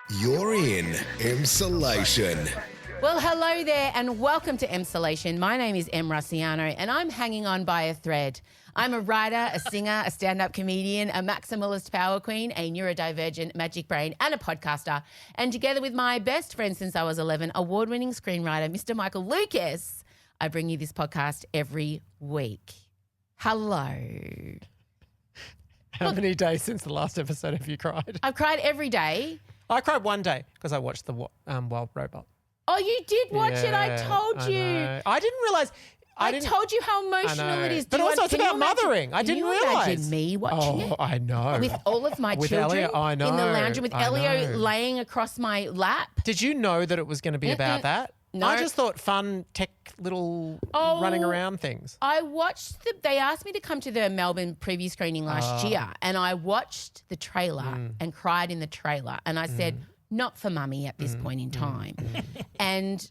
You're in Emsolation. Well, hello there and welcome to Emsolation. My name is Em Rusciano and I'm hanging on by a thread. I'm a writer, a singer, a stand-up comedian, a maximalist power queen, a neurodivergent magic brain and a podcaster. And together with my best friend since I was 11, award-winning screenwriter, Mr. Michael Lucas, I bring you this podcast every week. Hello. How many days since the last episode have you cried? I've cried every day. I cried one day because I watched the Wild Robot. Oh, you did watch it. I told you. I didn't realise. I told you how emotional it is. But also it's about mothering. I didn't realise. Imagine me watching it? Oh, I know. With all of my children Elio, I know, in the lounge room with I Elio know. laying across my lap. Did you know that it was going to be about that? No. I just thought fun tech little running around things. I watched they asked me to come to the Melbourne preview screening last year and I watched the trailer and cried in the trailer and I said, not for mummy at this point in time. And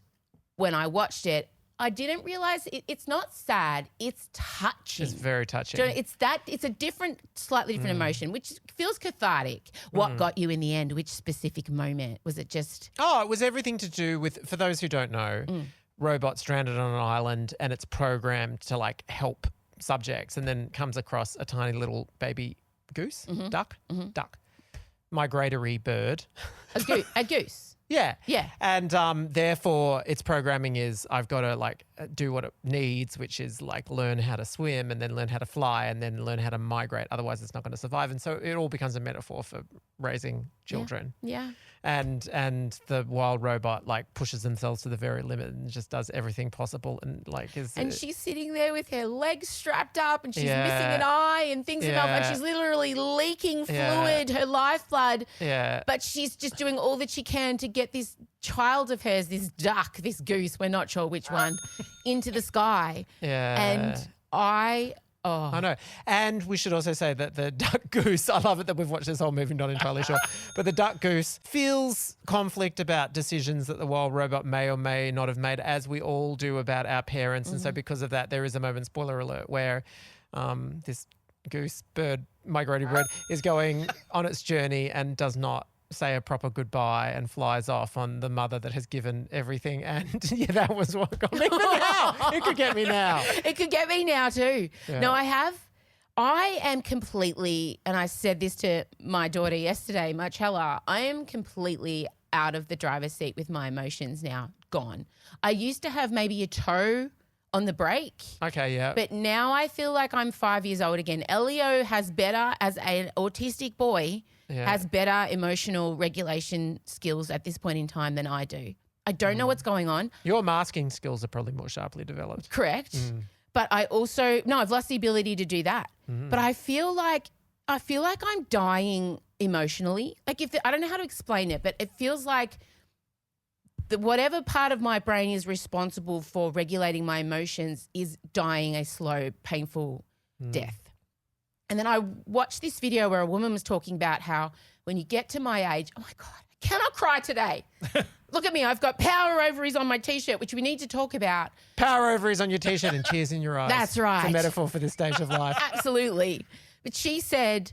when I watched it, I didn't realise it's not sad, it's touching. It's very touching. It's a different, slightly different emotion, which feels cathartic. What got you in the end? Which specific moment? Was it just... Oh, it was everything to do with, for those who don't know, robot stranded on an island and it's programmed to like help subjects and then comes across a tiny little baby goose, duck, migratory bird. A goose. Yeah. Yeah. And therefore its programming is I've got to like do what it needs, which is like learn how to swim and then learn how to fly and then learn how to migrate. Otherwise it's not going to survive. And so it all becomes a metaphor for raising children. Yeah. And the wild robot like pushes themselves to the very limit and just does everything possible and like is... And she's sitting there with her legs strapped up and she's missing an eye and things enough and she's literally leaking fluid, her lifeblood. Yeah. But she's just doing all that she can to get this child of hers, this duck, this goose, we're not sure which one, into the sky. Yeah. And I know. And we should also say that the duck goose, I love it that we've watched this whole movie, not entirely sure, but the duck goose feels conflict about decisions that the wild robot may or may not have made, as we all do about our parents. And so because of that, there is a moment, spoiler alert, where this goose bird, migratory bird, is going on its journey and does not say a proper goodbye and flies off on the mother that has given everything. And yeah, that was what got me. But now, it could get me now. It could get me now too. Yeah. No, I am completely, and I said this to my daughter yesterday, Marcella, I am completely out of the driver's seat with my emotions now, gone. I used to have maybe a toe on the brake. Okay, yeah. But now I feel like I'm 5 years old again. Elio has better, as an autistic boy, has better emotional regulation skills at this point in time than I do. I don't know what's going on. Your masking skills are probably more sharply developed. Correct. But I also, I've lost the ability to do that. But I feel like I'm dying emotionally. Like I don't know how to explain it, but it feels like whatever part of my brain is responsible for regulating my emotions is dying a slow, painful death. And then I watched this video where a woman was talking about how when you get to my age, oh my God, I cannot cry today. Look at me, I've got power ovaries on my T-shirt, which we need to talk about. Power ovaries on your T-shirt and tears in your eyes. That's right. It's a metaphor for this stage of life. Absolutely. But she said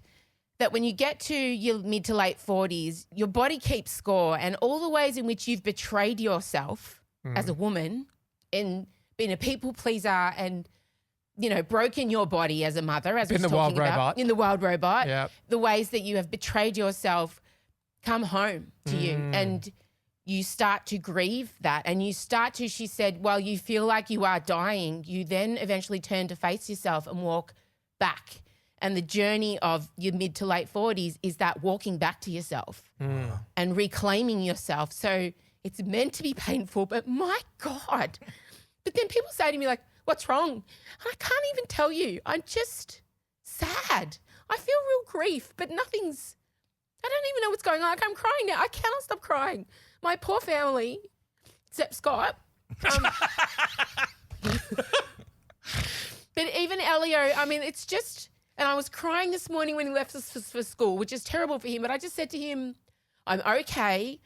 that when you get to your mid to late 40s, your body keeps score and all the ways in which you've betrayed yourself as a woman and been a people pleaser and broken your body as a mother, as we're talking about. In the wild robot. Yep. The ways that you have betrayed yourself come home to you and you start to grieve that and you start to, she said, while you feel like you are dying, you then eventually turn to face yourself and walk back. And the journey of your mid to late 40s is that walking back to yourself and reclaiming yourself. So it's meant to be painful, but my God. But then people say to me like, what's wrong? And I can't even tell you. I'm just sad. I feel real grief, but I don't even know what's going on. Like I'm crying now. I cannot stop crying. My poor family, except Scott. But even Elio, I mean, it's just, and I was crying this morning when he left us for school, which is terrible for him. But I just said to him, I'm okay.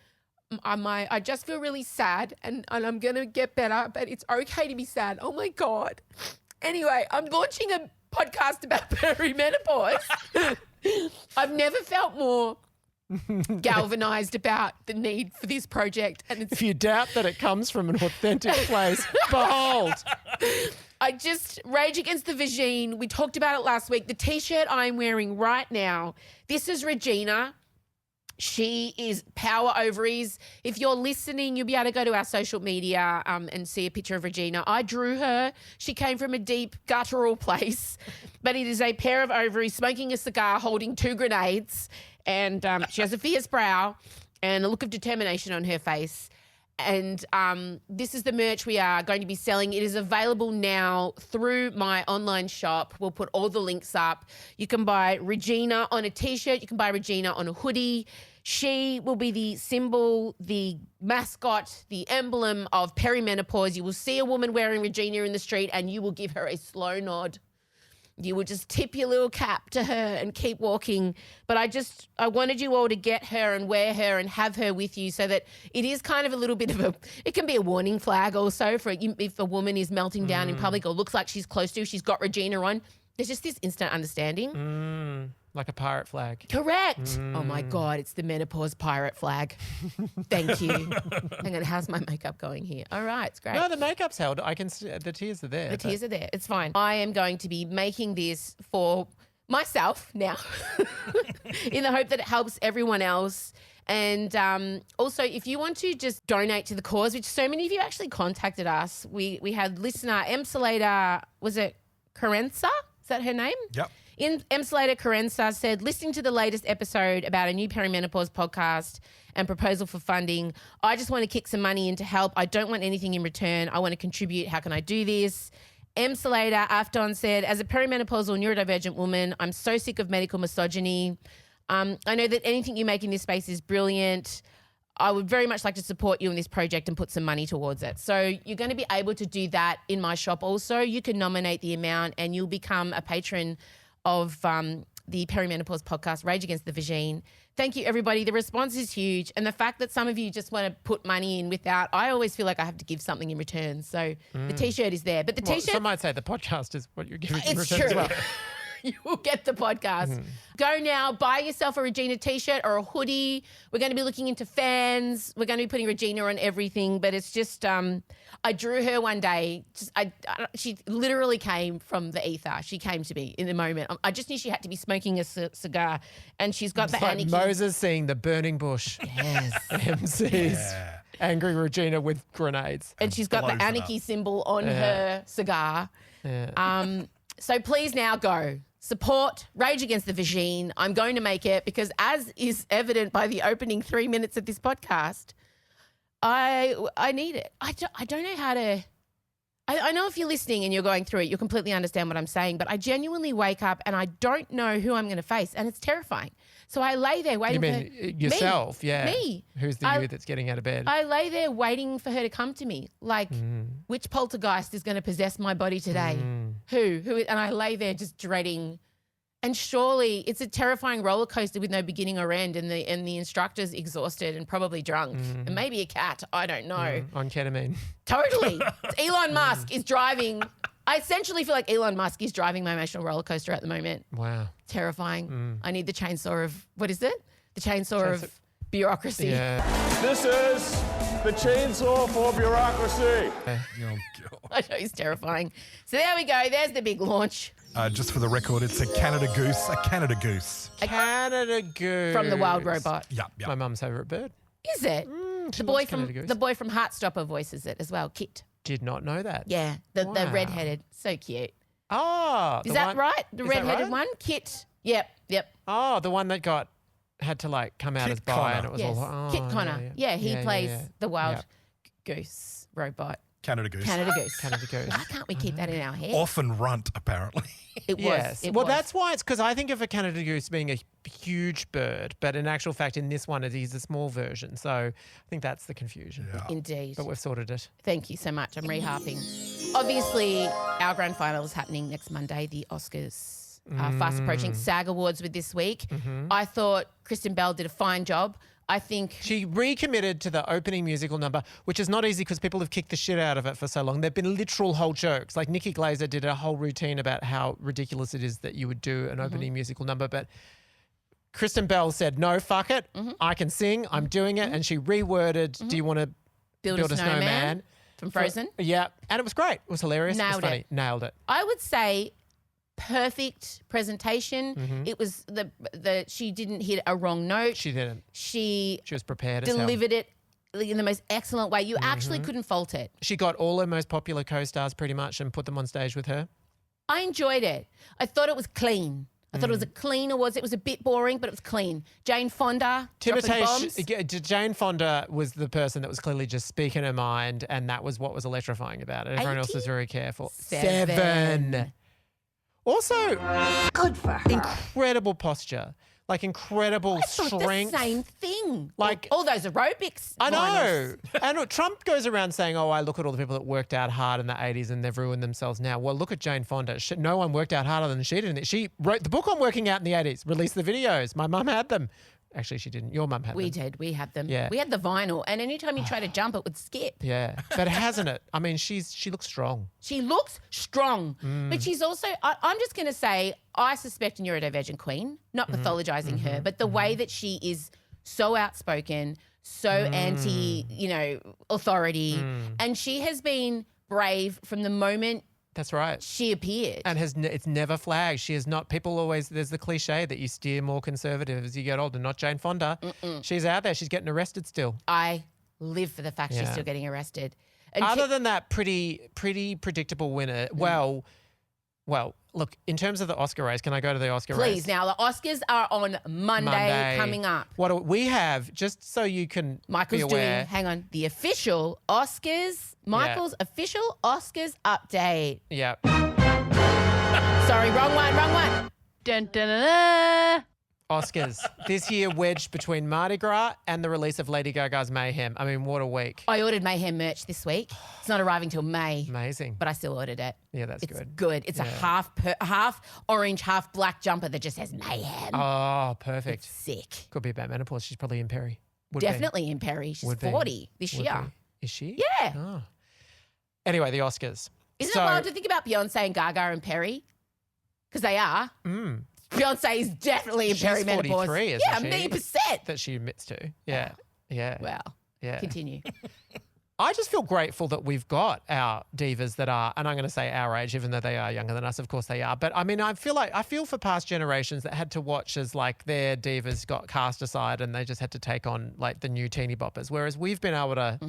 I just feel really sad and I'm going to get better, but it's okay to be sad. Oh, my God. Anyway, I'm launching a podcast about perimenopause. I've never felt more galvanized about the need for this project. And it's If you doubt that it comes from an authentic place, behold. Rage Against the Vagine. We talked about it last week. The T-shirt I'm wearing right now, this is Regina. She is power ovaries. If you're listening, you'll be able to go to our social media and see a picture of Regina. I drew her. She came from a deep guttural place, but it is a pair of ovaries, smoking a cigar, holding 2 grenades, and she has a fierce brow and a look of determination on her face. And this is the merch we are going to be selling. It is available now through my online shop. We'll put all the links up. You can buy Regina on a T-shirt. You can buy Regina on a hoodie. She will be the symbol, the mascot, the emblem of perimenopause. You will see a woman wearing Regina in the street and you will give her a slow nod. You will just tip your little cap to her and keep walking. But I wanted you all to get her and wear her and have her with you so that it is kind of a little bit of it can be a warning flag also for if a woman is melting down in public or looks like she's close to, she's got Regina on. There's just this instant understanding. Like a pirate flag. Correct. Oh my God, it's the menopause pirate flag. Thank you. Hang on, how's my makeup going here? All right, it's great. No, the makeup's held. I can see the tears are there. The tears are there. It's fine. I am going to be making this for myself now in the hope that it helps everyone else. And also, if you want to just donate to the cause, which so many of you actually contacted us. We had listener Emsolator, was it Carenza? Is that her name? Yep. Emsolator Carenza said, listening to the latest episode about a new perimenopause podcast and proposal for funding, I just want to kick some money in to help. I don't want anything in return. I want to contribute. How can I do this? Emsolator Afton said, as a perimenopausal neurodivergent woman, I'm so sick of medical misogyny. I know that anything you make in this space is brilliant. I would very much like to support you in this project and put some money towards it. So you're going to be able to do that in my shop also. You can nominate the amount and you'll become a patron of the Perimenopause podcast, Rage Against the Vagine. Thank you, everybody. The response is huge. And the fact that some of you just want to put money in without, I always feel like I have to give something in return. So the T-shirt is there. But the T-shirt... Some might say the podcast is what you're giving in it's return true. as well. You will get the podcast. Go now, buy yourself a Regina T-shirt or a hoodie. We're going to be looking into fans. We're going to be putting Regina on everything. But it's just, I drew her one day. She literally came from the ether. She came to me in the moment. I just knew she had to be smoking a cigar. And she's got It's the like Anakin. Moses seeing the burning bush. Yes. MC's angry Regina with grenades. And she's got the blows it Anarchy symbol on her cigar. Yeah. So please now go. Support Rage Against the Vagine. I'm going to make it because, as is evident by the opening 3 minutes of this podcast, I need it. I don't know how to... I know if you're listening and you're going through it, you'll completely understand what I'm saying, but I genuinely wake up and I don't know who I'm going to face, and it's terrifying. So I lay there waiting You mean for yourself? Me. Yeah. Me. Who's the you that's getting out of bed? I lay there waiting for her to come to me. Like, which poltergeist is going to possess my body today? Who? And I lay there just dreading. And surely it's a terrifying roller coaster with no beginning or end, and the instructor's exhausted and probably drunk, and maybe a cat. I don't know. On ketamine. Totally. Elon Musk is driving. I essentially feel like Elon Musk is driving my emotional roller coaster at the moment. Wow. Terrifying. I need the chainsaw of, what is it? The chainsaw of bureaucracy. Yeah. This is the chainsaw for bureaucracy. Oh, God. I know, he's terrifying. So there we go. There's the big launch. Just for the record, it's a Canada goose. A Canada goose. Canada goose. From the Wild Robot. Yep. My mum's favourite bird. Is it? She The boy loves Canada goose. the boy from Heartstopper voices it as well, Kit. Did not know that. Yeah, the Wow. redheaded. So cute. Oh. Is that right? The is that redheaded right? one? Kit. Yep. Oh, the one that had to like come out Kit as bi Connor. and it was Yes. all. Oh, Kit Connor. Yeah, he plays the wild Yeah. goose robot. Canada goose. Canada goose. Canada goose. Why can't we keep that in our head? Often runt, apparently. It was. Yes. It Well, was. that's why it's because I think of a Canada goose being a huge bird, but in actual fact, in this one, it is a small version. So I think that's the confusion. Yeah. Indeed. But we've sorted it. Thank you so much. I'm reharping. Obviously, our grand final is happening next Monday, the Oscars. Fast approaching. SAG Awards with this week. I thought Kristen Bell did a fine job. I think She recommitted to the opening musical number, which is not easy because people have kicked the shit out of it for so long. There have been literal whole jokes. Like Nikki Glaser did a whole routine about how ridiculous it is that you would do an opening musical number. But Kristen Bell said, no, fuck it. Mm-hmm. I can sing. I'm doing it. And she reworded, do you want to build a snowman? From Frozen. Yeah. And it was great. It was hilarious. Nailed it was funny. it. Nailed it. I would say perfect presentation. Mm-hmm. It was she didn't hit a wrong note. She didn't. She was prepared as hell. delivered it in the most excellent way. You actually couldn't fault it. She got all her most popular co-stars pretty much and put them on stage with her. I enjoyed it. I thought it was clean. I thought it was a clean awards. It was a bit boring, but it was clean. Jane Fonda, dropping bombs. Jane Fonda was the person that was clearly just speaking her mind, and that was what was electrifying about it. Everyone else was very careful. 7. Also, Good for her. incredible posture. Like incredible strength. The same thing. Like all those aerobics. I know. liners. And look, Trump goes around saying, I look at all the people that worked out hard in the 80s and they've ruined themselves now. Well, look at Jane Fonda. No one worked out harder than she did. She wrote the book on working out in the 80s, released the videos. My mum had them. Actually, she didn't. Your mum had them. We did. We had them. Yeah. We had the vinyl. And anytime you try to jump, it would skip. Yeah. But hasn't it? I mean, she looks strong. She looks strong. But she's also, I'm just going to say, I suspect a neurodivergent queen, not pathologizing her, but the way that she is so outspoken, so anti, authority. And she has been brave from the moment That's right. she appeared. And it's never flagged. She is not, people always, there's the cliche that you steer more conservative as you get older. Not Jane Fonda. She's out there. She's getting arrested still. I live for the fact she's Yeah. still getting arrested. And Other than that, pretty predictable winner. Well, look, in terms of the Oscar race, can I go to the Oscar race? please, now the Oscars are on Monday coming up. What do we have, just so you can Michael's be aware. doing, hang on, the official Oscars, Michael's official Oscars update. Yeah. Sorry, wrong one. Dun, dun, dun, dun. Oscars. This year wedged between Mardi Gras and the release of Lady Gaga's Mayhem. I mean, what a week. I ordered Mayhem merch this week. It's not arriving till May, Amazing. but I still ordered it. Yeah, that's It's good. good. It's a half orange, half black jumper that just says Mayhem. Oh, perfect. Sick. Could be about menopause. She's probably in Perry. Would be. Definitely in Perry. She's Would be. 40 this Would year. be. Is she? Yeah. Oh. Anyway, the Oscars. Isn't it wild to think about Beyonce and Gaga and Perry? Because they are. Beyonce is definitely in She's perimenopause. 43, isn't yeah, she? 1,000,000%. that she admits to. Yeah. Yeah. Wow. Yeah. Continue. I just feel grateful that we've got our divas that are, and I'm going to say our age, even though they are younger than us, of course they are. But I mean, I feel for past generations that had to watch as like their divas got cast aside and they just had to take on like the new teeny boppers. Whereas we've been able to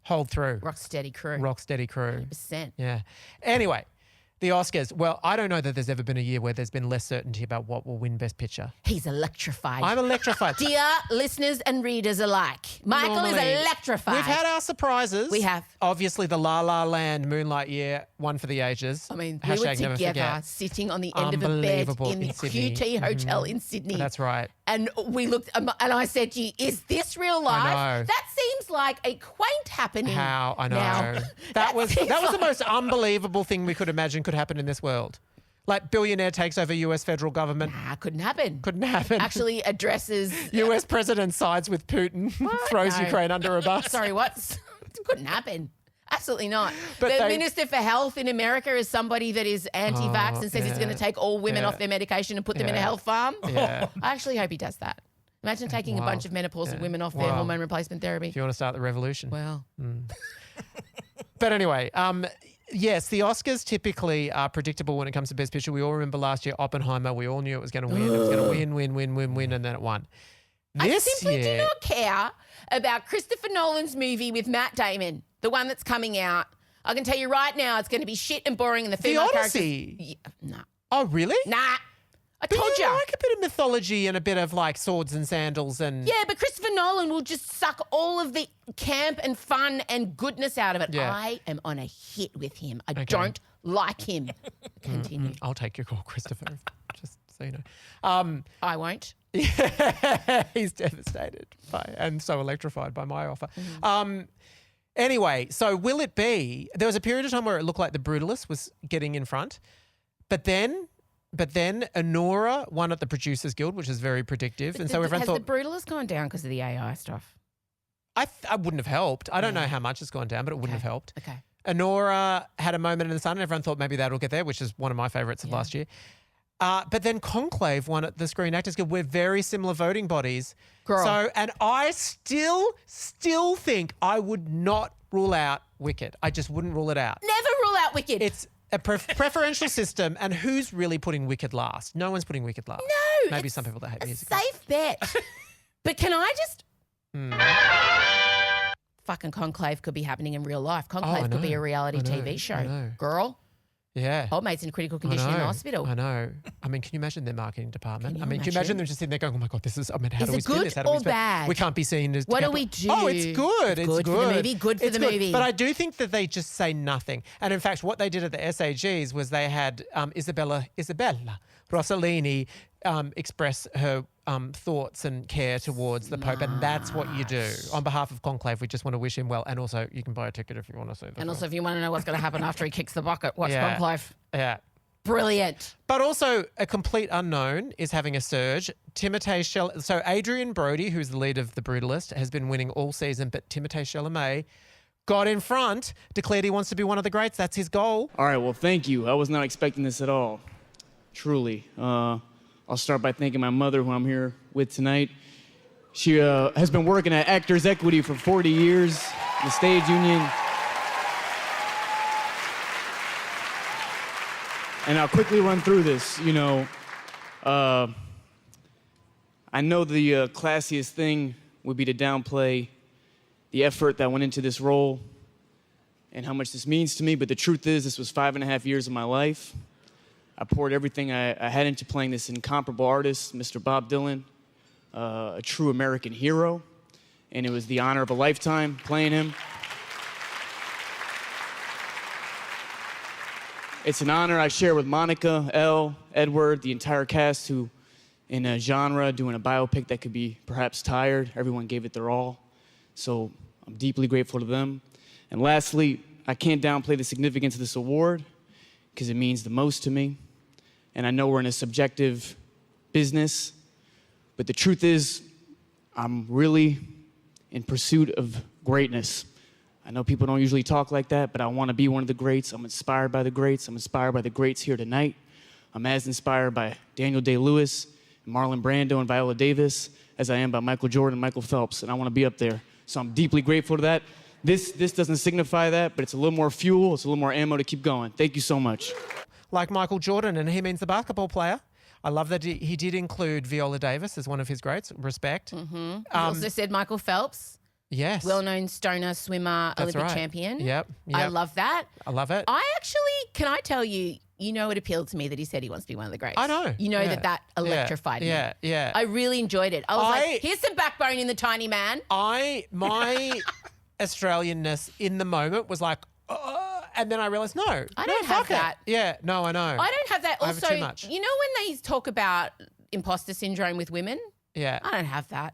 hold through. Rock steady crew. Rock steady crew. 100%. Yeah. Anyway, the Oscars. Well, I don't know that there's ever been a year where there's been less certainty about what will win Best Picture. He's electrified. I'm electrified. Dear listeners and readers alike, Michael Normally, is electrified. We've had our surprises. We have. Obviously, the La La Land Moonlight Year, one for the ages. I mean, Hashtag we were never together forget. sitting on the end of a bed Unbelievable in the in Sydney. QT Hotel in Sydney. That's right. And we looked, and I said to you, is this real life? know. That seems like a quaint happening. How I know now. that was seems the like- most unbelievable thing we could imagine could happen in this world. Like billionaire takes over U.S. federal government. Nah, couldn't happen. Couldn't happen. Actually addresses. U.S. president sides with Putin, throws No. Ukraine under a bus. Sorry, what? Couldn't happen. Absolutely not. But the they- Minister for Health in America is somebody that is anti-vax and says he's going to take all women Yeah. off their medication and put them in a Yeah. health farm. Yeah. I actually hope he does that. Imagine taking a bunch of menopausal women off their Wow. hormone replacement therapy. If you want to start the revolution. Well, But anyway, yes, the Oscars typically are predictable when it comes to Best Picture. We all remember last year Oppenheimer. We all knew it was going to win. It was going to win, and then it won. I This simply year, do not care about Christopher Nolan's movie with Matt Damon, the one that's coming out. I can tell you right now, it's going to be shit and boring, and the female Odyssey. characters. Yeah, Oh, really? nah. I But told you you. like a bit of mythology and a bit of like swords and sandals and Yeah, but Christopher Nolan will just suck all of the camp and fun and goodness out of it. Yeah. I am on a hit with him. I don't like him. Continue. I'll take your call, Christopher. Just so you know. I won't. He's devastated and so electrified by my offer. Anyway, so will it be? There was a period of time where it looked like The Brutalist was getting in front, but then Honora won at the Producers Guild, which is very predictive, and so everyone Has thought the Brutalist gone down because of the AI stuff? I wouldn't have helped. I don't know how much it's gone down, but it wouldn't have helped. Okay. Honora had a moment in the sun, and everyone thought maybe that'll get there, which is one of my favourites of last year. But then Conclave won at the Screen Actors Guild. We're very similar voting bodies. Girl. So, and I still think I would not rule out Wicked. I just wouldn't rule it out. Never rule out Wicked. It's a preferential system, and who's really putting Wicked last? No one's putting Wicked last. No. Maybe some people that hate music. Safe bet. But can I just... Fucking Conclave could be happening in real life. Conclave could be a reality TV show. I know. Girl, Yeah. old mate's in critical condition in the hospital. I know. I mean, can you imagine their marketing department? Can you can you imagine them just sitting there going, oh my God, this is, how Is do we it spin good this? How do we or spin? bad? We can't be seen as... What do we do? Oh, it's good. It's Good good. for the movie, good for It's the movie. But I do think that they just say nothing. And in fact, what they did at the SAGs was they had Isabella Rossellini express her thoughts and care towards the Pope, and that's what you do. On behalf of Conclave, we just want to wish him well, and also you can buy a ticket if you want to see the And film. also, if you want to know what's going to happen after he kicks the bucket, watch Yeah. Conclave. Yeah. Brilliant. But also, a complete unknown is having a surge. So Adrian Brody, who's the lead of The Brutalist, has been winning all season, but Timothée Chalamet got in front, declared he wants to be one of the greats. That's his goal. All right, well, thank you. I was not expecting this at all. Truly. I'll start by thanking my mother, who I'm here with tonight. She has been working at Actors Equity for 40 years, the stage union. And I'll quickly run through this. I know the classiest thing would be to downplay the effort that went into this role and how much this means to me, but the truth is this was 5.5 years of my life. I poured everything I had into playing this incomparable artist, Mr. Bob Dylan, a true American hero, and it was the honor of a lifetime playing him. It's an honor I share with Monica, Elle, Edward, the entire cast, who in a genre doing a biopic that could be perhaps tired. Everyone gave it their all, so I'm deeply grateful to them. And lastly, I can't downplay the significance of this award because it means the most to me. And I know we're in a subjective business, but the truth is I'm really in pursuit of greatness. I know people don't usually talk like that, but I want to be one of the greats. I'm inspired by the greats. I'm inspired by the greats here tonight. I'm as inspired by Daniel Day-Lewis, Marlon Brando, and Viola Davis as I am by Michael Jordan and Michael Phelps, and I want to be up there. So I'm deeply grateful to that. This doesn't signify that, but it's a little more fuel, it's a little more ammo to keep going. Thank you so much. Like Michael Jordan, and he means the basketball player. I love that he did include Viola Davis as one of his greats. Respect. Mm-hmm. You also said Michael Phelps. Yes. Well-known stoner, swimmer, That's Olympic right. champion. Yep. I love that. I love it. Can I tell you, it appealed to me that he said he wants to be one of the greats. I know. That electrified me. Yeah. I really enjoyed it. I was like, here's some backbone in the tiny man. My Australianness in the moment was like, and then I realized, no. I don't have that. Yeah, no, I know. I don't have that. I have Also, it too much. you know when they talk about imposter syndrome with women? Yeah. I don't have that.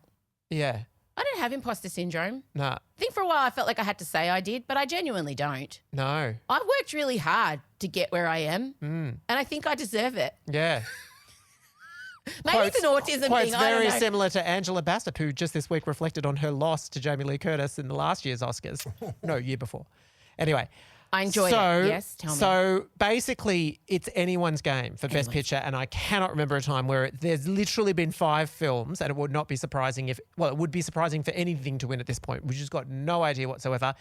Yeah. I don't have imposter syndrome. No. I think for a while I felt like I had to say I did, but I genuinely don't. No. I've worked really hard to get where I am, and I think I deserve it. Yeah. Maybe it's an autism Quotes thing. I don't very know. similar to Angela Bassett, who just this week reflected on her loss to Jamie Lee Curtis in the last year's Oscars. No, year before. Anyway. I enjoyed it. Yes, tell me. So basically, it's anyone's game for Best Picture, and I cannot remember a time where there's literally been 5 films, and it would not be surprising it would be surprising for anything to win at this point. We've just got no idea whatsoever.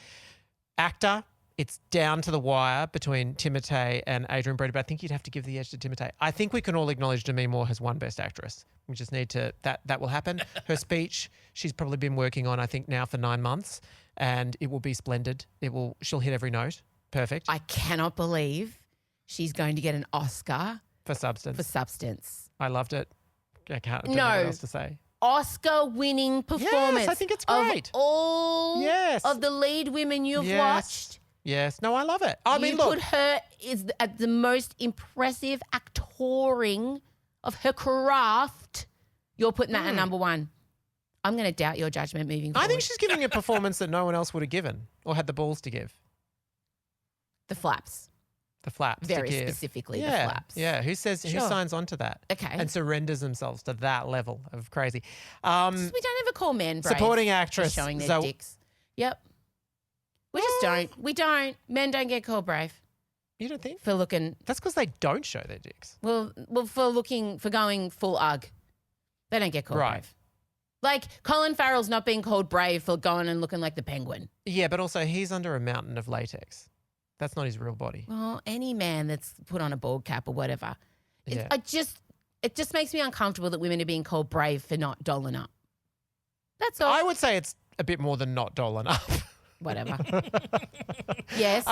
Actor, it's down to the wire between Timothée and Adrian Brody, but I think you'd have to give the edge to Timothée. I think we can all acknowledge Demi Moore has won Best Actress. We just need to, that will happen. Her speech, she's probably been working on, I think, now for 9 months, and it will be splendid. She'll hit every note. Perfect. I cannot believe she's going to get an Oscar For Substance. I loved it. I don't know what else to say. Oscar-winning performance. Yes, I think it's great. Of all of the lead women you've watched. Yes. No, I love it. I mean, you look. put her at the most impressive actoring of her craft. You're putting that at number 1. I'm going to doubt your judgment moving forward. I think she's giving a performance that no one else would have given or had the balls to give. The flaps. The flaps. Very to give. specifically, the Yeah. flaps. Yeah. Who signs on to that? Okay. And surrenders themselves to that level of crazy. We don't ever call men brave. Supporting for actress. showing their dicks. Yep. We just don't. We don't. Men don't get called brave. You don't think? for looking. That's because they don't show their dicks. Well, for going full UGG. They don't get called Right. brave. Like Colin Farrell's not being called brave for going and looking like the penguin. Yeah, but also he's under a mountain of latex. That's not his real body. Well, any man that's put on a bald cap or whatever. Yeah. It just makes me uncomfortable that women are being called brave for not dolling up. That's all. I would say it's a bit more than not dolling up. Whatever. Yes.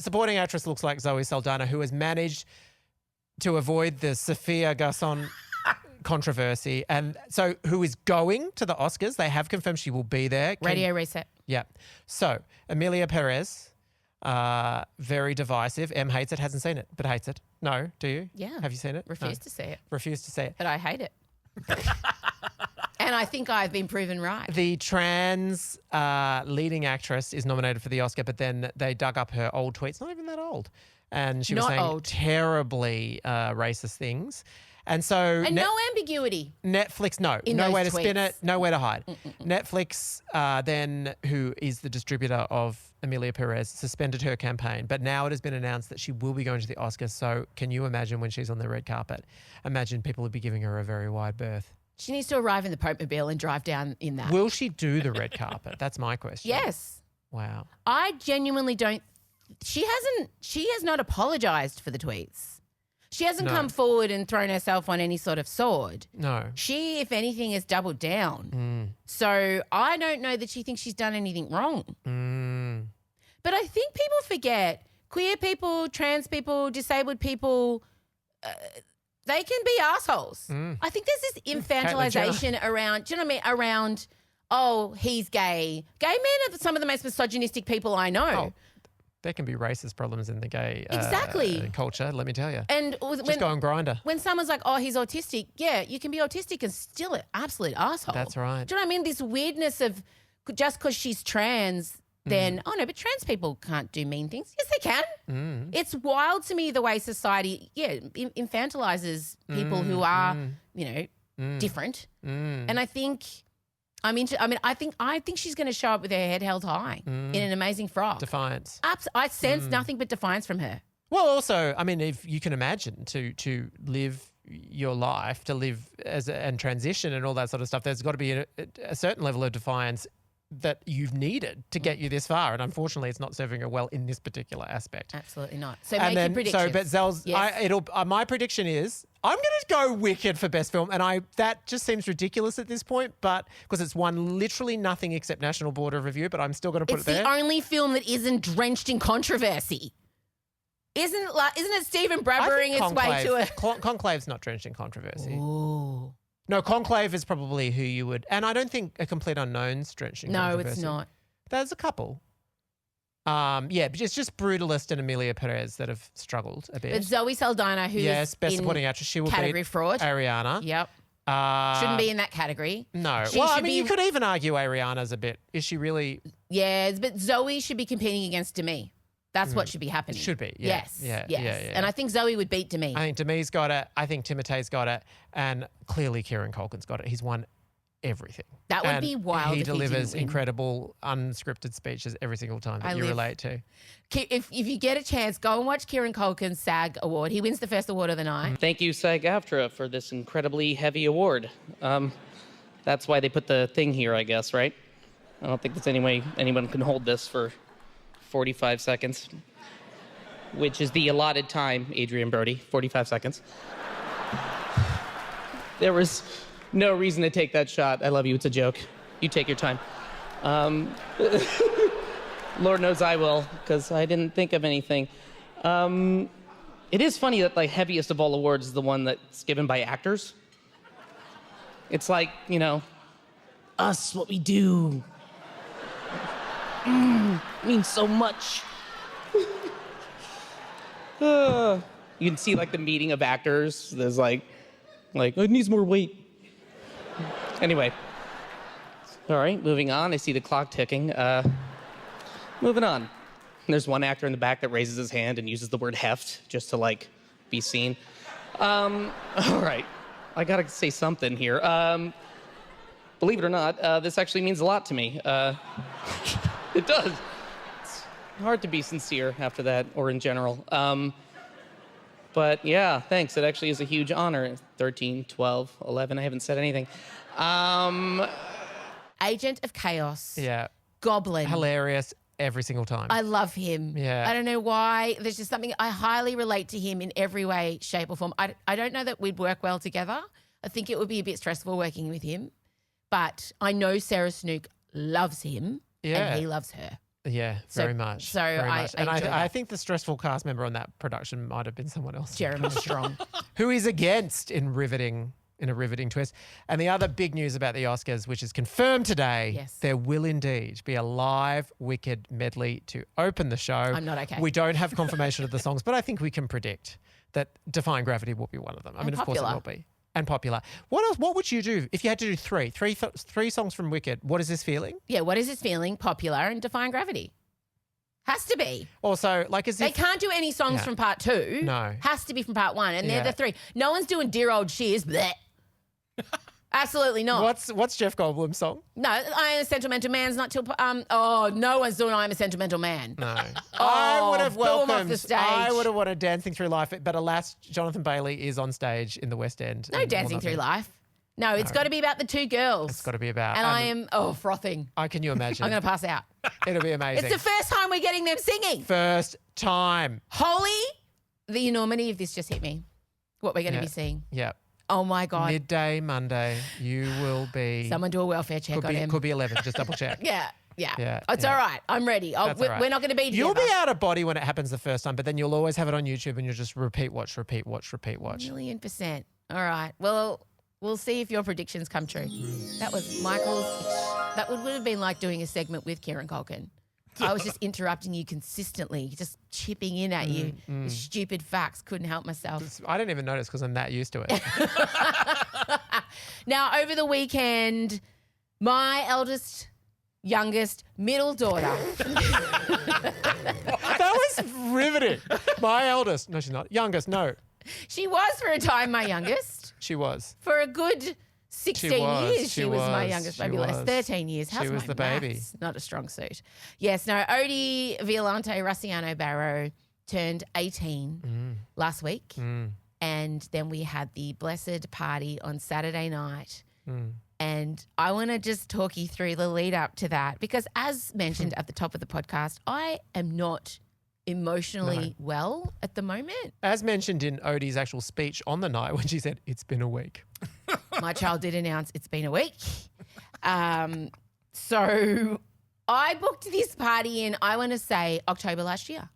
Supporting actress looks like Zoe Saldana, who has managed to avoid the Sofia Garçon controversy. And so who is going to the Oscars? They have confirmed she will be there. Radio Reset. Yeah. So Emilia Perez, very divisive. Em hates it, hasn't seen it, but hates it. No, do you? Yeah. Have you seen it? Refuse No. to see it. Refuse to see it. But I hate it. And I think I've been proven right. The trans leading actress is nominated for the Oscar, but then they dug up her old tweets, not even that old. And she was Not saying old. terribly racist things. And so And no ambiguity. Netflix, no. In No those way to spin tweets. it, nowhere to hide. Netflix then, who is the distributor of Emilia Perez, suspended her campaign. But now it has been announced that she will be going to the Oscars. So can you imagine when she's on the red carpet? Imagine people would be giving her a very wide berth. She needs to arrive in the Popemobile and drive down in that. Will she do the red carpet? That's my question. Yes. Wow. I genuinely don't. She has not apologized for the tweets. She hasn't No. come forward and thrown herself on any sort of sword. No. She, if anything, has doubled down. So I don't know that she thinks she's done anything wrong. But I think people forget queer people, trans people, disabled people, they can be assholes. I think there's this infantilization around, do you know what I mean? Around, oh, he's gay. Gay men are some of the most misogynistic people I know. Oh, there can be racist problems in the gay Exactly. culture, let me tell you. And Just go on Grindr. when someone's like, oh, he's autistic, yeah, you can be autistic and still an absolute asshole. That's right. Do you know what I mean? This weirdness of just because she's trans, then, oh no, but trans people can't do mean things. Yes, they can. It's wild to me the way society, infantilizes people who are, different. And I think, I think she's going to show up with her head held high in an amazing frock. Defiance. I sense nothing but defiance from her. Well, also, I mean, if you can imagine to live your life, to live and transition and all that sort of stuff, there's got to be a certain level of defiance that you've needed to get you this far. And unfortunately, it's not serving her well in this particular aspect. Absolutely not. So make your predictions. So, but Zell's, Yes. my prediction is I'm going to go Wicked for best film, and that just seems ridiculous at this point, but because it's won literally nothing except National Board of Review, but I'm still going to put It's it there. the only film that isn't drenched in controversy. Isn't it Stephen Brabbering its way to a... Conclave's not drenched in controversy. Ooh. No, Conclave is probably who you would, and I don't think A Complete Unknown's drenched in No, controversy. it's not. There's a couple. But it's just Brutalist and Emilia Perez that have struggled a bit. But Zoe Saldana, who's Yes, Best in Supporting Actress, she will category beat fraud. Ariana. Yep. Uh, Shouldn't be in that category. No. She Well, I should mean, be- you could even argue Ariana's a bit. Is she really? Yeah, but Zoe should be competing against Demi. That's what should be happening. Should be, yeah. Yes. Yeah, Yes. yeah, yeah. And I think Zoe would beat Demi. I think Demi's got it. I think Timotei's got it. And clearly Kieran Culkin's got it. He's won everything. That would And be wild He if he didn't delivers win. incredible unscripted speeches every single time that you relate to. If you get a chance, go and watch Kieran Culkin's SAG award. He wins the first award of the night. Thank you, SAG-AFTRA, for this incredibly heavy award. That's why they put the thing here, I guess, right? I don't think there's any way anyone can hold this for 45 seconds, which is the allotted time, Adrian Brody, 45 seconds. There was no reason to take that shot. I love you. It's a joke. You take your time. Lord knows I will, because I didn't think of anything. It is funny that the heaviest of all awards is the one that's given by actors. It's like, us, what we do. Means so much. You can see the meeting of actors. There's it needs more weight. Anyway. All right, moving on. I see the clock ticking. Moving on. There's one actor in the back that raises his hand and uses the word heft just to be seen. All right. I gotta say something here. Believe it or not, this actually means a lot to me. It does. hard to be sincere after that, or in general. But yeah, thanks. It actually is a huge honor. 13, 12, 11, I haven't said anything. Agent of Chaos. Yeah. Goblin. Hilarious every single time. I love him. Yeah. I don't know why. There's just something, I highly relate to him in every way, shape or form. I don't know that we'd work well together. I think it would be a bit stressful working with him. But I know Sarah Snook loves him and he loves her. Yeah, very much. So very I much. And enjoy I that. think the stressful cast member on that production might have been someone else. Jeremy Strong. Who is against in a riveting twist. And the other big news about the Oscars, which is confirmed today, Yes. there will indeed be a live Wicked medley to open the show. I'm not okay. We don't have confirmation of the songs, but I think we can predict that Defying Gravity will be one of them. I mean, of course it will be. And popular. What else? What would you do if you had to do three songs from Wicked? What is this feeling? Yeah, what is this feeling? Popular and Defying Gravity. Has to be. Also, like They can't do any songs from part 2. No. Has to be from part 1. And they're Yeah. the 3. No one's doing Dear Old Shears. Bleh. Absolutely not. What's Jeff Goldblum's song? No, I am a sentimental man's not till... no one's doing I'm a sentimental man. No. I would have boo 'em off welcomed. the stage. I would have wanted Dancing Through Life, but alas, Jonathan Bailey is on stage in the West End. No and will Dancing not Through be. Life. No, it's got to be about the 2 girls. It's got to be about. And I am, frothing. Can you imagine? I'm going to pass out. It'll be amazing. It's the first time we're getting them singing. First time. Holy, the enormity of this just hit me. What we're going to Yeah. be seeing. Yeah. Oh my God. Midday Monday, you will be. Someone do a welfare check on him. Could be 11. Just double check. Yeah. Yeah, It's yeah. all right. I'm ready. That's all right. We're not going to be together. You'll be out of body when it happens the first time, but then you'll always have it on YouTube and you'll just repeat watch. 1,000,000%. All right. Well, we'll see if your predictions come true. That was Michael's. That would have been like doing a segment with Kieran Culkin. I was just interrupting you consistently, just chipping in at you with stupid facts. Couldn't help myself. I didn't even notice because I'm that used to it. Now, over the weekend, my eldest, youngest, middle daughter. That was riveting. My eldest. No, she's not. Youngest. No, She was for a time my youngest. she was. For a good 16 was, years, she she was my was, youngest, she maybe less, was. 13 years. How's She was my the baby. maths? Not a strong suit. Yes, no, Odie Violante Russiano Barrow turned 18 last week. And then we had the blessed party on Saturday night. And I want to just talk you through the lead up to that because as mentioned at the top of the podcast, I am not emotionally well at the moment. As mentioned in Odie's actual speech on the night when she said, "It's been a week." My child did announce it's been a week. So I booked this party in, I want to say, October last year.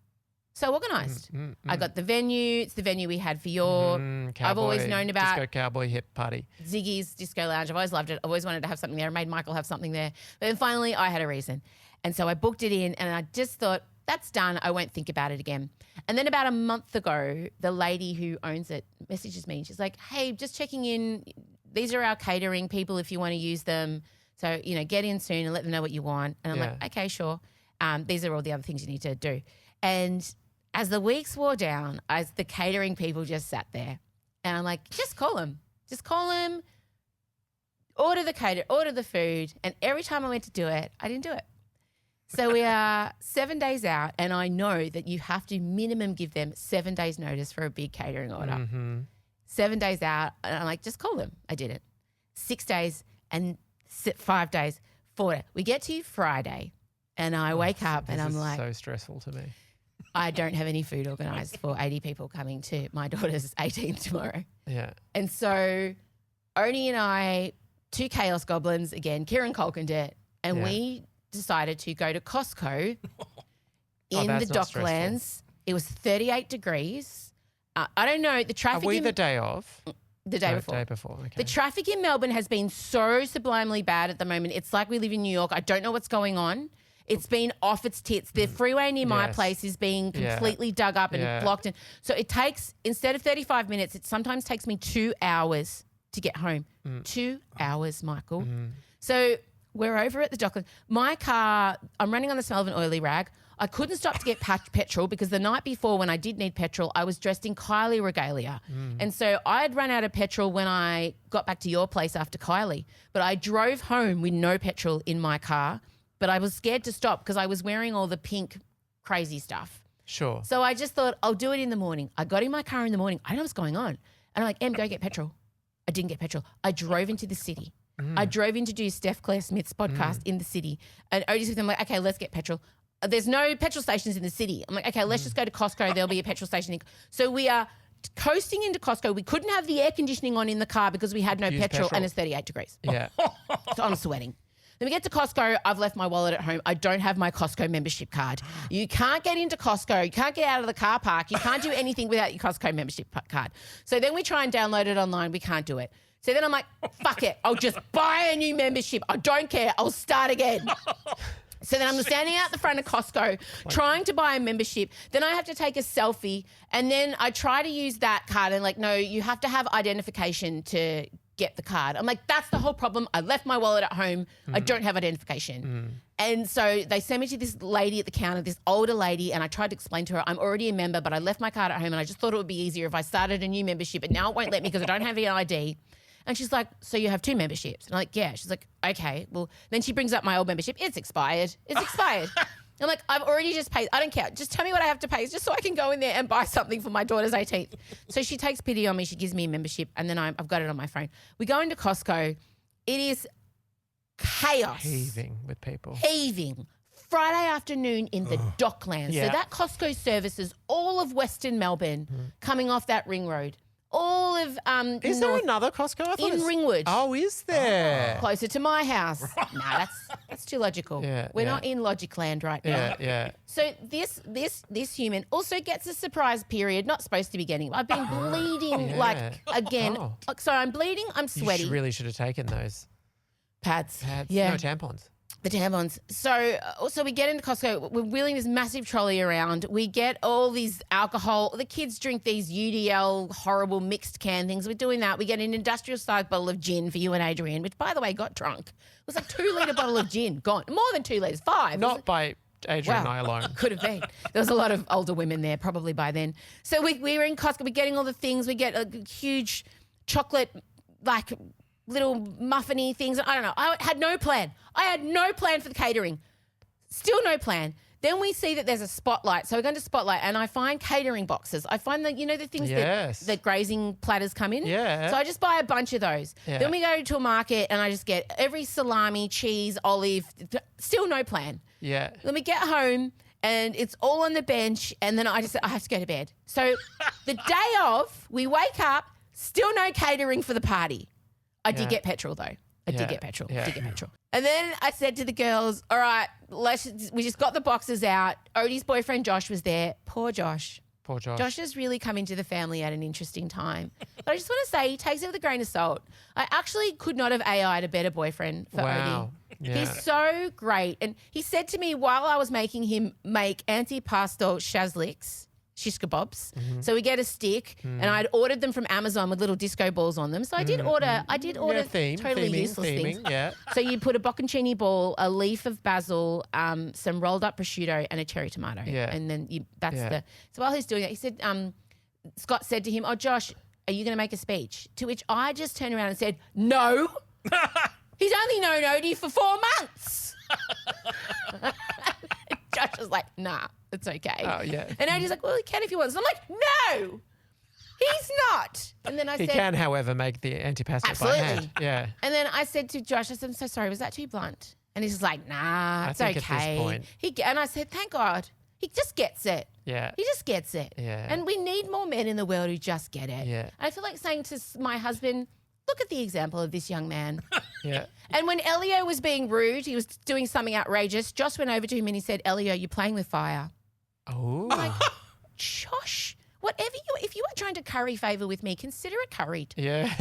So organised. I got the venue. It's the venue we had for your, I've always Cowboy, known about Disco Cowboy hip party. Ziggy's Disco Lounge. I've always loved it. I've always wanted to have something there. I made Michael have something there. But then finally I had a reason. And so I booked it in and I just thought, that's done. I won't think about it again. And then about a month ago, the lady who owns it messages me. She's like, hey, just checking in. These are our catering people if you want to use them. So, get in soon and let them know what you want. And I'm like, okay, sure. These are all the other things you need to do. And as the weeks wore down, as the catering people just sat there and I'm like, just call them. Just call them, order the food. And every time I went to do it, I didn't do it. So we are 7 days out and I know that you have to minimum give them 7 days notice for a big catering order. 7 days out and I'm like, just call them. I didn't. 6 days and 5 days, 4 days. We get to Friday and I wake up and I'm like, so stressful to me. I don't have any food organised for 80 people coming to my daughter's 18th tomorrow. Yeah. And so Odie and I, 2 chaos goblins, again, Kieran Culkin it, and we decided to go to Costco in the that's not Docklands. It was 38 degrees. I don't know, the Are traffic we in the day of? the day No, before. Day before. Okay. The traffic in Melbourne has been so sublimely bad at the moment. It's like we live in New York. I don't know what's going on. It's been off its tits. The freeway near my Yes. place is being completely dug up and Yeah. blocked. And so it takes, instead of 35 minutes, it sometimes takes me 2 hours to get home. 2 hours, Michael. So we're over at the Docklands. My car, I'm running on the smell of an oily rag. I couldn't stop to get petrol because the night before when I did need petrol, I was dressed in Kylie regalia. And so I had run out of petrol when I got back to your place after Kylie. But I drove home with no petrol in my car. But I was scared to stop because I was wearing all the pink crazy stuff. Sure. So I just thought, I'll do it in the morning. I got in my car in the morning. I don't know what's going on. And I'm like, go get petrol. I didn't get petrol. I drove into the city. I drove in to do Steph Claire Smith's podcast in the city. And Odie's with them, like, okay, let's get petrol. There's no petrol stations in the city. I'm like, okay, let's just go to Costco. There'll be a petrol station. So we are coasting into Costco. We couldn't have the air conditioning on in the car because we had no petrol and it's 38 degrees. Yeah. So I'm sweating. Then we get to Costco. I've left my wallet at home. I don't have my Costco membership card. You can't get into Costco. You can't get out of the car park. You can't do anything without your Costco membership card. So then we try and download it online. We can't do it. So then I'm like, fuck it. I'll just buy a new membership. I don't care. I'll start again. So then I'm standing out the front of Costco trying to buy a membership. Then I have to take a selfie. And then I try to use that card and like, no, you have to have identification to get the card. I'm like, that's the whole problem. I left my wallet at home. I don't have identification. And so they sent me to this lady at the counter, this older lady, and I tried to explain to her, I'm already a member, but I left my card at home and I just thought it would be easier if I started a new membership, but now it won't let me because I don't have an ID. And she's like, so you have 2 memberships? And I'm like, yeah. She's like, okay. Well, then she brings up my old membership. It's expired. It's expired. I'm like, I've already just paid. I don't care. Just tell me what I have to pay just so I can go in there and buy something for my daughter's 18th. So she takes pity on me. She gives me a membership and then I've got it on my phone. We go into Costco. It is chaos. Heaving with people. Heaving. Friday afternoon in the Docklands. Yeah. So that Costco services all of Western Melbourne coming off that ring road. All of Is there another Costco? I thought in it's- Ringwood. Oh, is there? Closer to my house. No, that's too logical. Yeah, We're yeah. not in Logic Land right now. Yeah. So this human also gets a surprise period, not supposed to be getting. I've been bleeding Yeah. like again. Oh. So I'm bleeding, I'm sweaty. You really should have taken those Pads. pads. Yeah. No tampons. The tampons. So we get into Costco. We're wheeling this massive trolley around. We get all these alcohol. The kids drink these UDL horrible mixed can things. We're doing that. We get an industrial sized bottle of gin for you and Adrian, which by the way got drunk. It was like 2 litre bottle of gin gone. More than 2 litres, 5. Not by Adrian and I Wow. alone. Could have been. There was a lot of older women there probably by then. So we were in Costco. We're getting all the things. We get a huge chocolate, like little muffiny things. I don't know. I had no plan. I had no plan for the catering. Still no plan. Then we see that there's a Spotlight. So we go into Spotlight and I find catering boxes. I find that, the things Yes. that grazing platters come in. Yeah. So I just buy a bunch of those. Yeah. Then we go to a market and I just get every salami, cheese, olive. Still no plan. Yeah. Then we get home and it's all on the bench and then I have to go to bed. So the day of, we wake up, still no catering for the party. I did get petrol though. I did get petrol. Yeah. Did get petrol. And then I said to the girls, all right, we just got the boxes out. Odie's boyfriend Josh was there. Poor Josh. Poor Josh. Josh has really come into the family at an interesting time. But I just want to say he takes it with a grain of salt. I actually could not have AI'd a better boyfriend for Wow. Odie. Yeah. He's so great. And he said to me while I was making him make anti-pastel shazliks, shish kebabs. So we get a stick and I'd ordered them from Amazon with little disco balls on them. So I did order theming, useless things. Yeah. So you put a bocconcini ball, a leaf of basil, some rolled up prosciutto and a cherry tomato. Yeah. And then that's Yeah. so while he's doing that, he said, Scott said to him, oh, Josh, are you going to make a speech? To which I just turned around and said, no. He's only known Odie for 4 months. Josh was like, nah, it's okay. Oh, yeah. And Odie's like, well, he can if he wants. And I'm like, no, he's not. And then I He said, can, however, make the antipasta by Absolutely. hand. Yeah. and then I said to Josh, I said, I'm so sorry, was that too blunt? And he's just like, nah, it's think at this okay. point- And I said, thank God. He just gets it. Yeah. He just gets it. Yeah. And we need more men in the world who just get it. Yeah. I feel like saying to my husband, look at the example of this young man. Yeah. And when Elio was being rude, he was doing something outrageous, Josh went over to him and he said, Elio, you're playing with fire. Oh. Josh, if you are trying to curry favour with me, consider it curried. Yeah.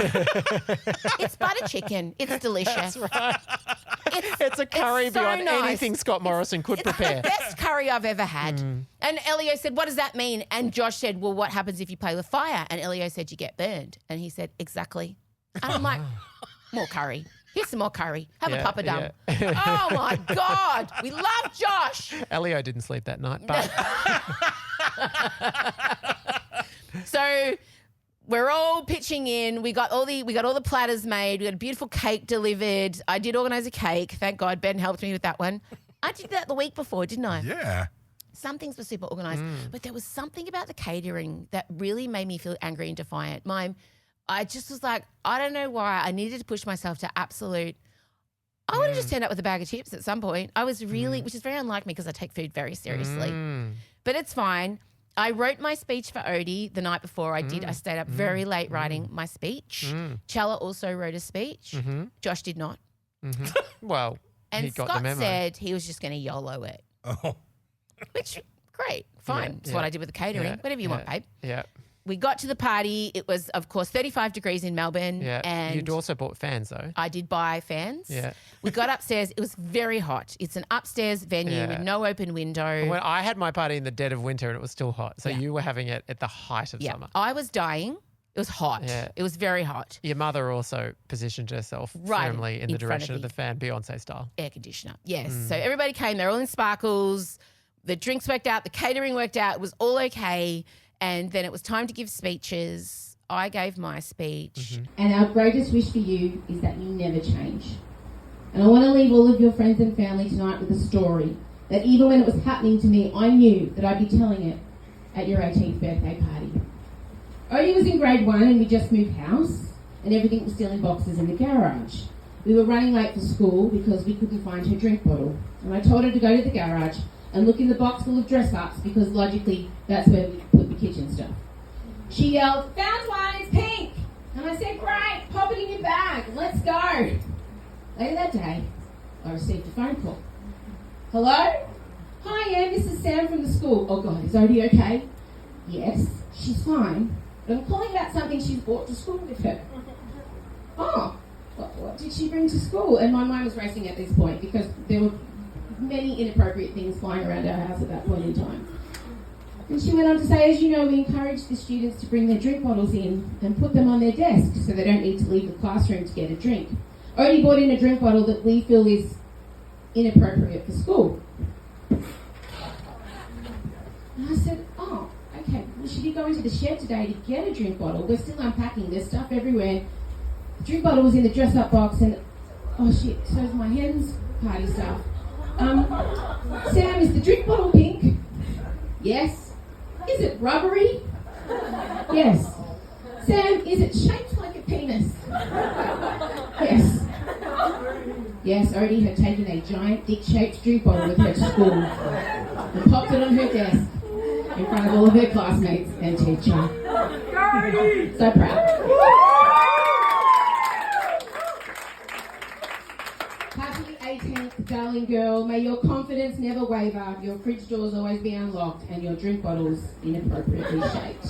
It's butter chicken. It's delicious. That's right. It's, It's a curry it's so beyond nice. anything Scott Morrison could It's prepare. the best curry I've ever had. And Elio said, what does that mean? And Josh said, well, what happens if you play with fire? And Elio said, you get burned. And he said, exactly. And I'm like, more curry. Here's some more curry. Have a papadum. yeah. Oh, my God. We love Josh. Elio didn't sleep that night, but So we're all pitching in. We got all the platters made. We got a beautiful cake delivered. I did organise a cake. Thank God Ben helped me with that one. I did that the week before, didn't I? Yeah. Some things were super organised, but there was something about the catering that really made me feel angry and defiant. I just was like, I don't know why. I needed to push myself to absolute. I would have just turned up with a bag of chips at some point. I was really, which is very unlike me because I take food very seriously. But it's fine. I wrote my speech for Odie the night before I did. I stayed up very late writing my speech. Chella also wrote a speech. Josh did not. Well, And he got Scott the memo. said he was just going to YOLO it. Oh. Which, great, fine. It's what I did with the catering. Whatever you want, babe. Yeah. We got to the party. It was, of course, 35 degrees in Melbourne. Yeah. And You'd also bought fans though. I did buy fans. Yeah. We got upstairs. It was very hot. It's an upstairs venue with no open window. When I had my party in the dead of winter and it was still hot. So you were having it at the height of summer. I was dying. It was hot. Yeah. It was very hot. Your mother also positioned herself Right firmly in the in front direction of of the fan, Beyonce style. Air conditioner. Yes. So everybody came. They're all in sparkles. The drinks worked out. The catering worked out. It was all okay. And then it was time to give speeches. I gave my speech. And our greatest wish for you is that you never change. And I want to leave all of your friends and family tonight with a story that even when it was happening to me, I knew that I'd be telling it at your 18th birthday party. Odie was in grade 1 and we just moved house and everything was still in boxes in the garage. We were running late for school because we couldn't find her drink bottle. And I told her to go to the garage and look in the box full of dress-ups because logically that's where we put the kitchen stuff. She yelled, "Found one, it's pink!" And I said, "Great, pop it in your bag, let's go." Later that day, I received a phone call. "Hello? Hi, yeah, this is Sam from the school." "Oh God, is Odie okay?" "Yes, she's fine, but I'm calling about something she's brought to school with her." "Oh, what did she bring to school?" And my mind was racing at this point because there were many inappropriate things flying around our house at that point in time. And she went on to say, "As you know, we encourage the students to bring their drink bottles in and put them on their desk so they don't need to leave the classroom to get a drink. Odie brought in a drink bottle that we feel is inappropriate for school." And I said, "Oh, okay, well, she did go into the shed today to get a drink bottle. We're still unpacking, there's stuff everywhere. The drink bottle was in the dress-up box and, oh shit, so's my hen's party stuff. Sam, is the drink bottle pink?" "Yes." "Is it rubbery?" "Yes." "Sam, is it shaped like a penis?" "Yes." Yes, Odie had taken a giant dick-shaped drink bottle with her to school and popped it on her desk in front of all of her classmates and teacher. So proud. Happy 18th, darling girl. May your confidence never waver, your fridge doors always be unlocked, and your drink bottles inappropriately shaped.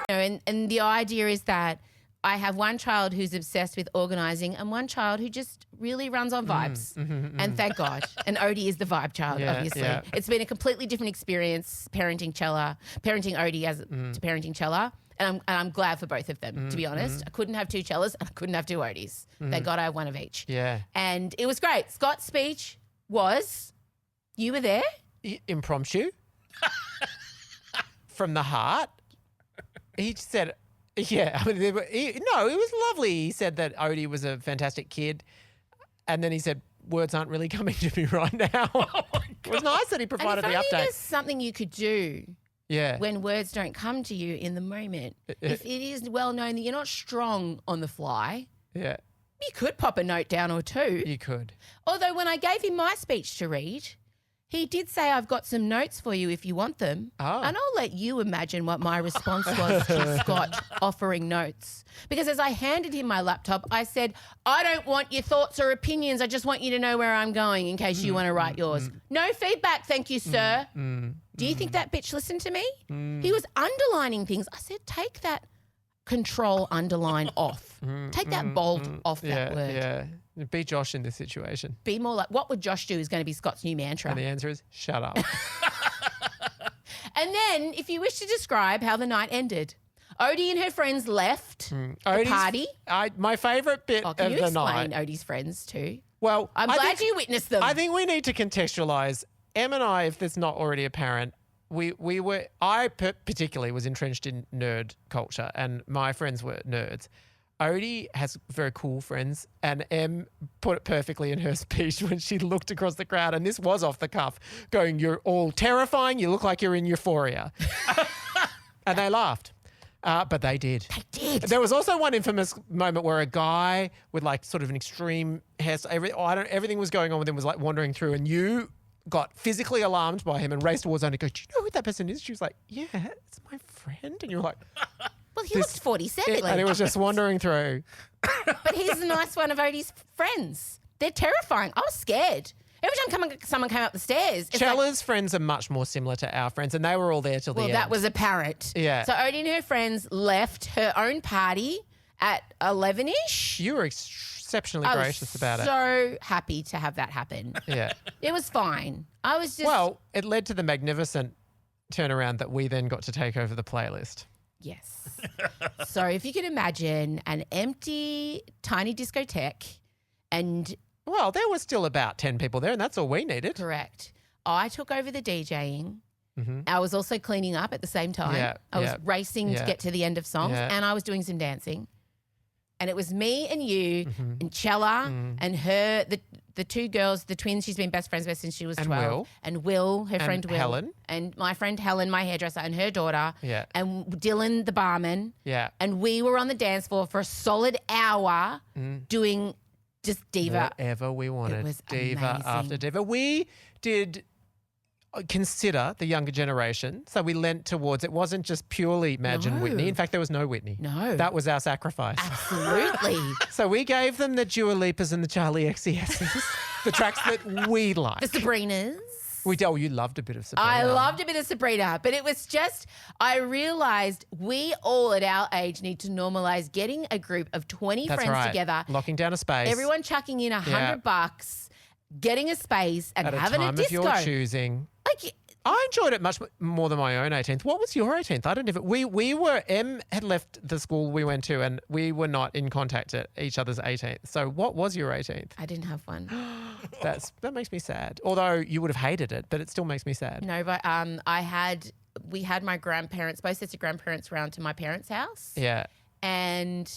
And the idea is that I have one child who's obsessed with organising and one child who just really runs on vibes. And thank God. And Odie is the vibe child, obviously. Yeah. It's been a completely different experience parenting Odie as to parenting Chella. And I'm glad for both of them, to be honest. I couldn't have two Cellas and I couldn't have two Odies. Thank God I have one of each. Yeah. And it was great. Scott's speech was, you were there? Impromptu. From the heart. He said, yeah, I mean, it was lovely. He said that Odie was a fantastic kid. And then he said, words aren't really coming to me right now. It was nice that he provided and the if only update. there's something you could do when words don't come to you in the moment. If it is well known that you're not strong on the fly, Yeah, you could pop a note down or two. you could. Although when I gave him my speech to read, he did say, "I've got some notes for you if you want them." Oh. And I'll let you imagine what my response was to Scott offering notes. Because as I handed him my laptop, I said, "I don't want your thoughts or opinions. I just want you to know where I'm going in case you want to write yours. No feedback, thank you, sir." Do you think that bitch listened to me? He was underlining things. I said, take that control underline off. Take that bold off that word. Yeah. Be Josh in this situation. Be more like, what would Josh do is going to be Scott's new mantra. And the answer is, shut up. And then, if you wish to describe how the night ended, Odie and her friends left the party. My favourite bit Can of you the night. explain Odie's friends too? Well, I'm glad you witnessed them. I think we need to contextualise. Em and I, if that's not already apparent, I particularly was entrenched in nerd culture and my friends were nerds. Odie has very cool friends, and Em put it perfectly in her speech when she looked across the crowd, and this was off the cuff, going, "You're all terrifying. You look like you're in Euphoria." And they laughed. But they did. They did. There was also one infamous moment where a guy with like sort of an extreme hairstyle, everything was going on with him, was like wandering through, and you got physically alarmed by him and raced towards her and go, "Do you know who that person is?" She was like, "Yeah, it's my friend." And you're like, Well, he looked 47. and it was just wandering through. But he's a nice one of Odie's friends. They're terrifying. I was scared. Every time someone came up the stairs. Chella's friends are much more similar to our friends, and they were all there till the end. Well, that was apparent. Yeah. So Odie and her friends left her own party at 11-ish. You were exceptionally gracious about it. So happy to have that happen. Yeah. It was fine. I was just... Well, it led to the magnificent turnaround that we then got to take over the playlist. Yes. So if you can imagine an empty, tiny discotheque and... Well, there was still about 10 people there, and that's all we needed. Correct. I took over the DJing. Mm-hmm. I was also cleaning up at the same time. Yeah, I was yeah, racing to yeah, get to the end of songs, yeah. and I was doing some dancing. And it was me and you and Chella and her, the two girls, the twins. She's been best friends with since she was 12. Will. And Will, her friend Will. Helen. And my friend Helen, my hairdresser, and her daughter. Yeah. And Dylan, the barman. Yeah. And we were on the dance floor for a solid hour doing just diva. Whatever we wanted. It was diva amazing. after diva. We did consider the younger generation. So we lent towards, it wasn't just purely Imagine No. Whitney. In fact, there was no Whitney. No. That was our sacrifice. Absolutely. So we gave them the Dua Lipas and the Charlie XCSs, the tracks that we like. The Sabrinas. You loved a bit of Sabrina. I loved a bit of Sabrina, but it was just, I realised we all at our age need to normalise getting a group of 20 That's friends right. together, Locking down a space. everyone chucking in $100, getting a space and at a having time a disco. of your choosing. Like, I enjoyed it much more than my own 18th. What was your 18th? I don't know. Em had left the school we went to, and we were not in contact at each other's 18th. So what was your 18th? I didn't have one. That makes me sad. Although you would have hated it, but it still makes me sad. No, but we had my grandparents, both sets of grandparents round to my parents' house. Yeah. And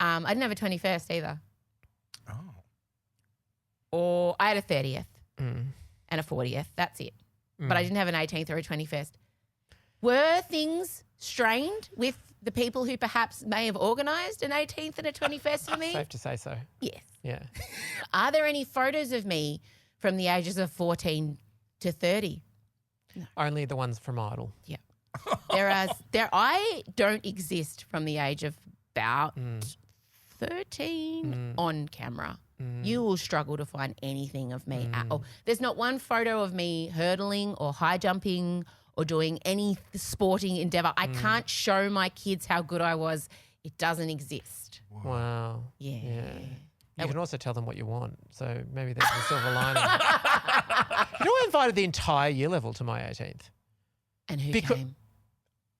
I didn't have a 21st either. Oh. Or I had a 30th Mm. and a 40th. That's it. But I didn't have an 18th or a 21st. Were things strained with the people who perhaps may have organised an 18th and a 21st for me? Safe to say so. Yes. Yeah. Are there any photos of me from the ages of 14 to 30? Only the ones from Idol. Yeah. I don't exist from the age of about 13 on camera. You will struggle to find anything of me at all. There's not one photo of me hurdling or high jumping or doing any sporting endeavour. I can't show my kids how good I was. It doesn't exist. Wow. Yeah. You can also tell them what you want. So maybe there's a silver lining. You know, I invited the entire year level to my 18th. And who came?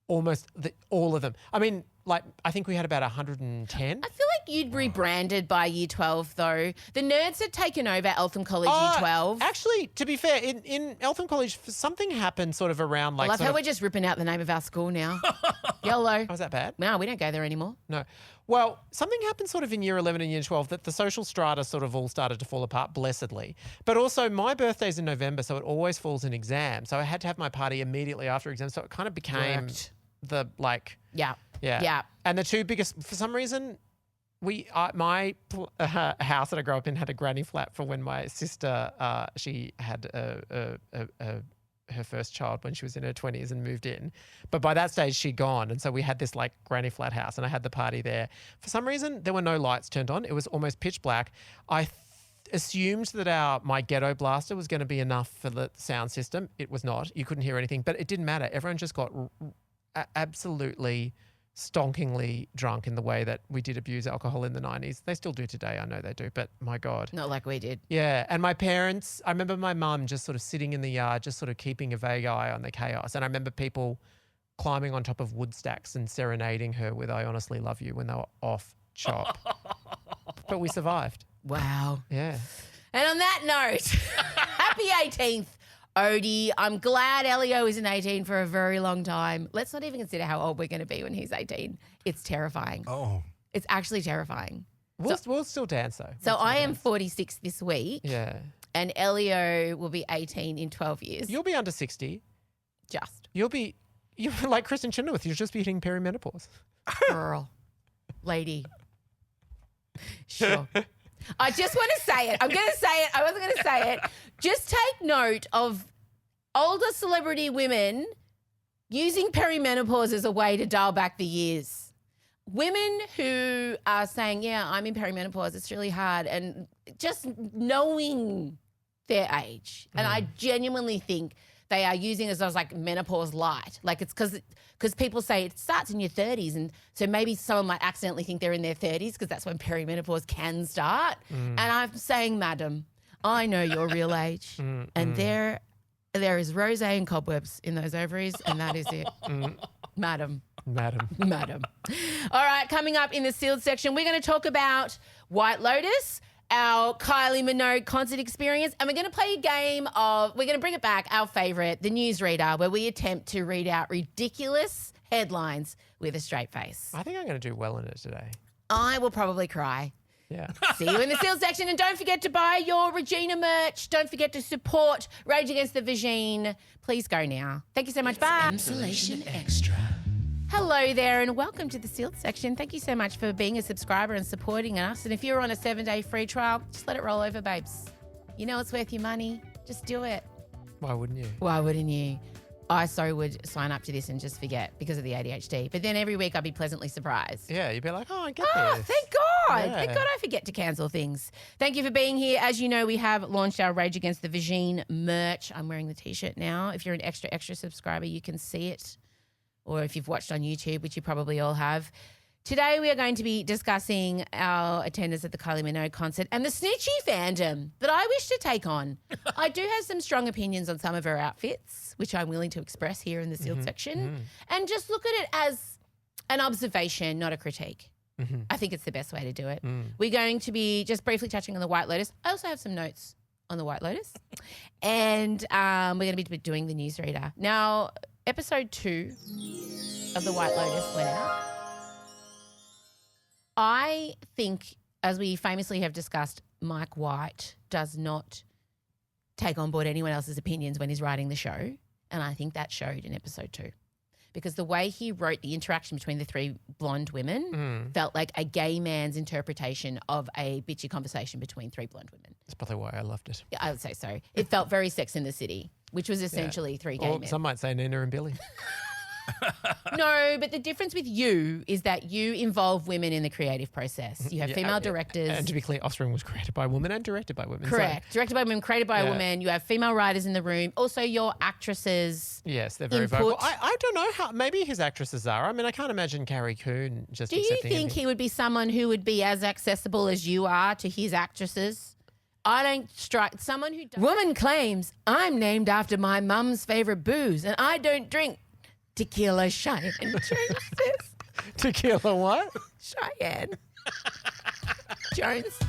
Almost all of them. I mean, like, I think we had about 110. I feel like you'd rebranded by year 12 though. The nerds had taken over Eltham College year 12. Actually, to be fair, in Eltham College, something happened sort of around like... I love how we're just ripping out the name of our school now. YOLO. Was that bad? No, we don't go there anymore. No. Well, something happened sort of in year 11 and year 12 that the social strata sort of all started to fall apart, blessedly. But also my birthday's in November, so it always falls in exam. So I had to have my party immediatly after exam. So it kind of became the like... Yeah. Yeah. And the two biggest, for some reason, my house that I grew up in had a granny flat for when my sister, she had her first child when she was in her 20s and moved in. But by that stage, she'd gone. And so we had this like granny flat house and I had the party there. For some reason, there were no lights turned on. It was almost pitch black. I assumed that my ghetto blaster was going to be enough for the sound system. It was not. You couldn't hear anything, but it didn't matter. Everyone just got absolutely stonkingly drunk in the way that we did abuse alcohol in the 90s. They still do today. I know they do, but my God. Not like we did. Yeah. And my parents, I remember my mum just sort of sitting in the yard, just sort of keeping a vague eye on the chaos. And I remember people climbing on top of wood stacks and serenading her with I Honestly Love You when they were off chop. But we survived. Wow. Yeah. And on that note, happy 18th, Odie. I'm glad Elio isn't 18 for a very long time. Let's not even consider how old we're going to be when he's 18. It's terrifying. Oh. It's actually terrifying. We'll still dance though. So I am 46 this week. Yeah. And Elio will be 18 in 12 years. You'll be under 60. Just. You're like Kristen Chenoweth. You'll just be hitting perimenopause. Girl. Lady. Sure. I just want to say it. I'm going to say it. I wasn't going to say it. Just take note of older celebrity women using perimenopause as a way to dial back the years. Women who are saying, yeah, I'm in perimenopause, it's really hard, and just knowing their age. And I genuinely think they are using it as like menopause light. Like it's because people say it starts in your 30s. And so maybe someone might accidentally think they're in their 30s because that's when perimenopause can start. And I'm saying, madam, I know your real age. And there is rosé and cobwebs in those ovaries, and that is it. Madam. All right, coming up in the sealed section, we're going to talk about White Lotus, our Kylie Minogue concert experience, and we're going to play a game of, we're going to bring it back, our favourite, the newsreader, where we attempt to read out ridiculous headlines with a straight face. I think I'm going to do well in it today. I will probably cry. Yeah. See you in the sealed section, and don't forget to buy your Regina merch. Don't forget to support Rage Against the Vagine. Please go now. Thank you so much. Bye. Emsolation Extra. Hello there and welcome to the sealed section. Thank you so much for being a subscriber and supporting us. And if you're on a 7-day free trial, just let it roll over, babes. You know it's worth your money. Just do it. Why wouldn't you? Why wouldn't you? I so would sign up to this and just forget because of the ADHD. But then every week I'd be pleasantly surprised. Yeah, you'd be like, oh, I get Oh, this. thank God. Yeah. Thank God I forget to cancel things. Thank you for being here. As you know, we have launched our Rage Against the Vagine merch. I'm wearing the T-shirt now. If you're an extra subscriber, you can see it. Or if you've watched on YouTube, which you probably all have. Today we are going to be discussing our attendance at the Kylie Minogue concert and the snitchy fandom that I wish to take on. I do have some strong opinions on some of her outfits, which I'm willing to express here in the sealed section. And just look at it as an observation, not a critique. I think it's the best way to do it. We're going to be just briefly touching on the White Lotus. I also have some notes on the White Lotus. And we're going to be doing the newsreader. Now, episode 2 of the White Lotus went out. I think, as we famously have discussed, Mike White does not take on board anyone else's opinions when he's writing the show. And I think that showed in episode 2. Because the way he wrote the interaction between the 3 blonde women felt like a gay man's interpretation of a bitchy conversation between 3 blonde women. That's probably why I loved it. I would say so. It felt very Sex in the City, which was essentially 3 gay Or men. some might say Nina and Billy. No, but the difference with you is that you involve women in the creative process. You have female directors. And to be clear, Offspring was created by a woman and directed by women. Correct. Directed by women, created by a woman. You have female writers in the room. Also, your actresses. Yes, they're very input. vocal. I don't know how, maybe his actresses are. I mean, I can't imagine Carrie Coon just Do you accepting think anything. he would be someone who would be as accessible as you are to his actresses? I don't strike someone who does. Woman claims, I'm named after my mum's favourite booze and I don't drink tequila Cheyenne. Tequila what? Cheyenne. Jones.